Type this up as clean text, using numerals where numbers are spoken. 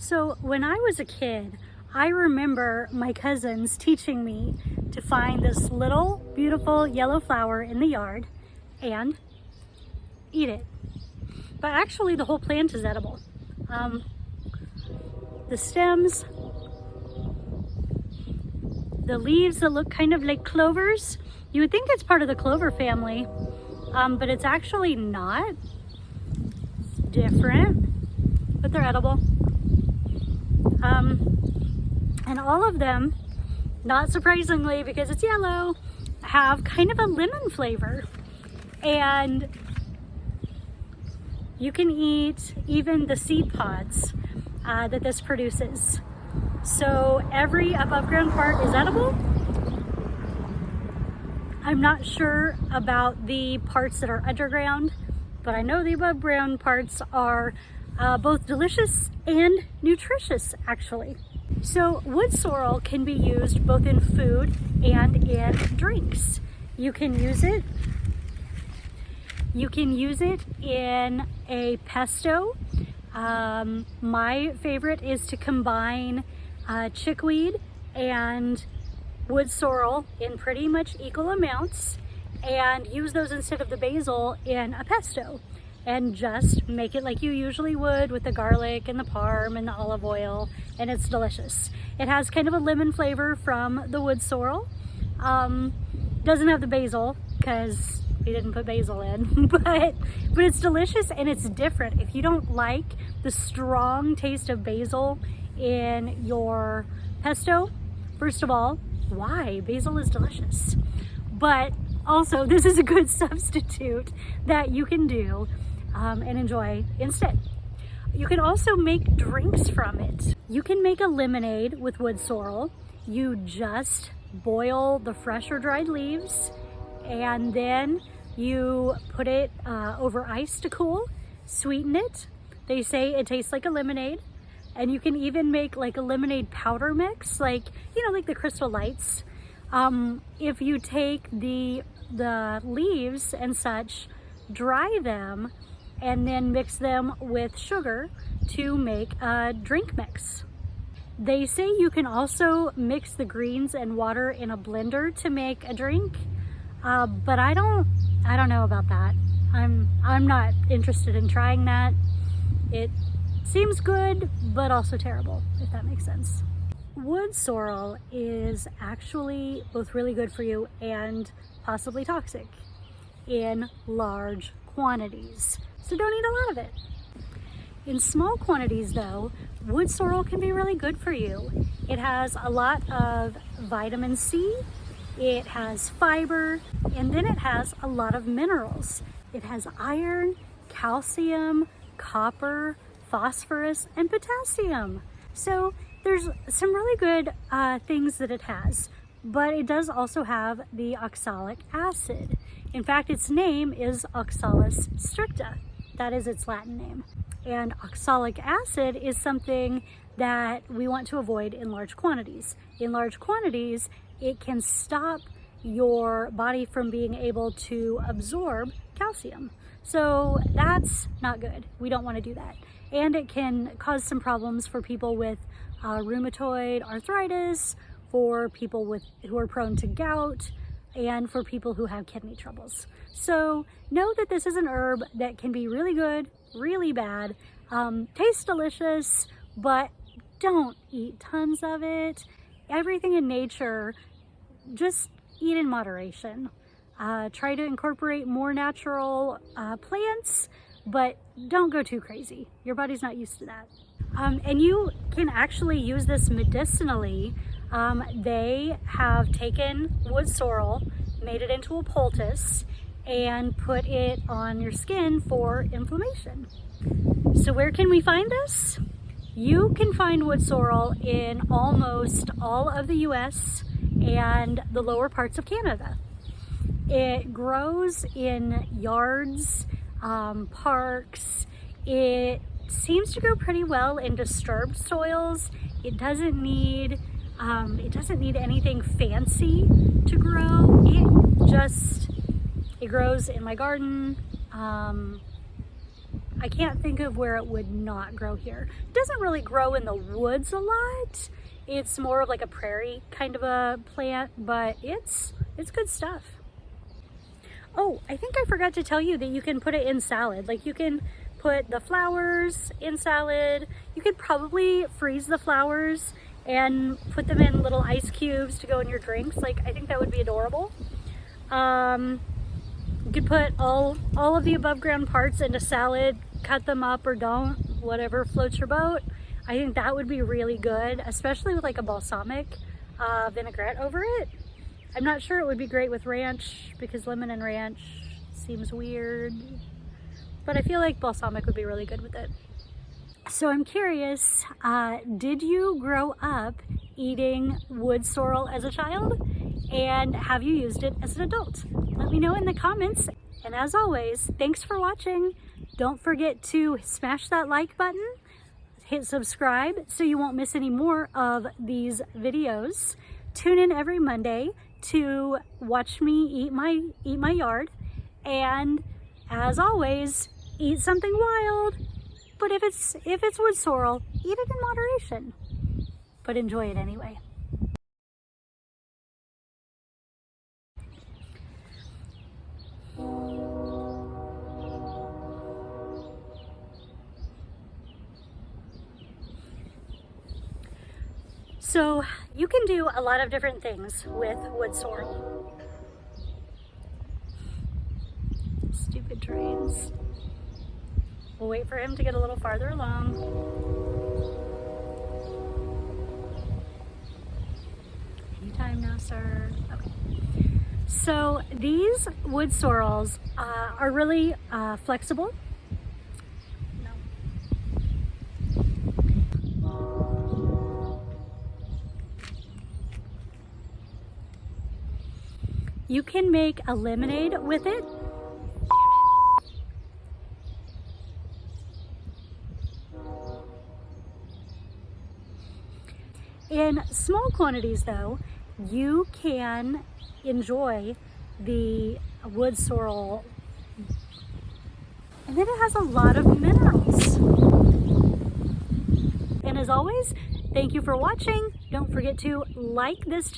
So when I was a kid, I remember my cousins teaching me to find this little beautiful yellow flower in the yard and eat it. But actually the whole plant is edible. The stems, the leaves that look kind of like clovers, you would think it's part of the clover family, but it's actually not. It's different, but they're edible. And all of them, not surprisingly because it's yellow, have kind of a lemon flavor. And you can eat even the seed pods that this produces. So every above ground part is edible. I'm not sure about the parts that are underground, but I know the above ground parts are both delicious and nutritious, actually. So wood sorrel can be used both in food and in drinks. You can use it in a pesto. My favorite is to combine chickweed and wood sorrel in pretty much equal amounts and use those instead of the basil in a pesto, and just make it like you usually would with the garlic and the parm and the olive oil, and it's delicious. It has kind of a lemon flavor from the wood sorrel. Doesn't have the basil because we didn't put basil in, but it's delicious and it's different. If you don't like the strong taste of basil in your pesto, first of all, why? Basil is delicious. But also, this is a good substitute that you can do and enjoy instead. You can also make drinks from it. You can make a lemonade with wood sorrel. You just boil the fresh or dried leaves, and then you put it over ice to cool, sweeten it. They say it tastes like a lemonade. And you can even make like a lemonade powder mix, like, you know, like the Crystal Lights. If you take the leaves and such, dry them, and then mix them with sugar to make a drink mix. They say you can also mix the greens and water in a blender to make a drink, but I don't know about that. I'm not interested in trying that. It seems good, but also terrible, if that makes sense. Wood sorrel is actually both really good for you and possibly toxic in large quantities. So don't eat a lot of it. In small quantities though, wood sorrel can be really good for you. It has a lot of vitamin C, it has fiber, and then it has a lot of minerals. It has iron, calcium, copper, phosphorus, and potassium. So there's some really good things that it has, but it does also have the oxalic acid. In fact, its name is Oxalis stricta. That is its Latin name. And oxalic acid is something that we want to avoid in large quantities. In large quantities, it can stop your body from being able to absorb calcium. So that's not good. We don't want to do that. And it can cause some problems for people with rheumatoid arthritis, for people who are prone to gout, and for people who have kidney troubles. So know that this is an herb that can be really good, really bad, tastes delicious, but don't eat tons of it. Everything in nature, just eat in moderation. Try to incorporate more natural plants, but don't go too crazy. Your body's not used to that. And you can actually use this medicinally. They have taken wood sorrel, made it into a poultice, and put it on your skin for inflammation. So where can we find this? You can find wood sorrel in almost all of the US and the lower parts of Canada. It grows in yards, parks. It seems to grow pretty well in disturbed soils. It doesn't need anything fancy to grow. It grows in my garden. I I can't think of where it would not grow here. It doesn't really grow in the woods a lot. It's more of like a prairie kind of a plant, but it's good stuff. Oh, I think I forgot to tell you that you can put it in salad. Like, you can put the flowers in salad. You could probably freeze the flowers and put them in little ice cubes to go in your drinks. Like, I think that would be adorable. You could put all of the above ground parts into salad, cut them up or don't, whatever floats your boat. I think that would be really good, especially with like a balsamic vinaigrette over it. I'm not sure it would be great with ranch because lemon and ranch seems weird, but I feel like balsamic would be really good with it. So I'm curious, did you grow up eating wood sorrel as a child? And have you used it as an adult? Let me know in the comments. And as always, thanks for watching. Don't forget to smash that like button, hit subscribe so you won't miss any more of these videos. Tune in every Monday to watch me eat my yard. And as always, eat something wild. But if it's wood sorrel, eat it in moderation. But enjoy it anyway. So you can do a lot of different things with wood sorrel. Stupid trains. We'll wait for him to get a little farther along. Anytime now, sir. Okay. So these wood sorrels are really flexible. You can make a lemonade with it. In small quantities though, you can enjoy the wood sorrel. And then it has a lot of minerals. And as always, thank you for watching. Don't forget to like this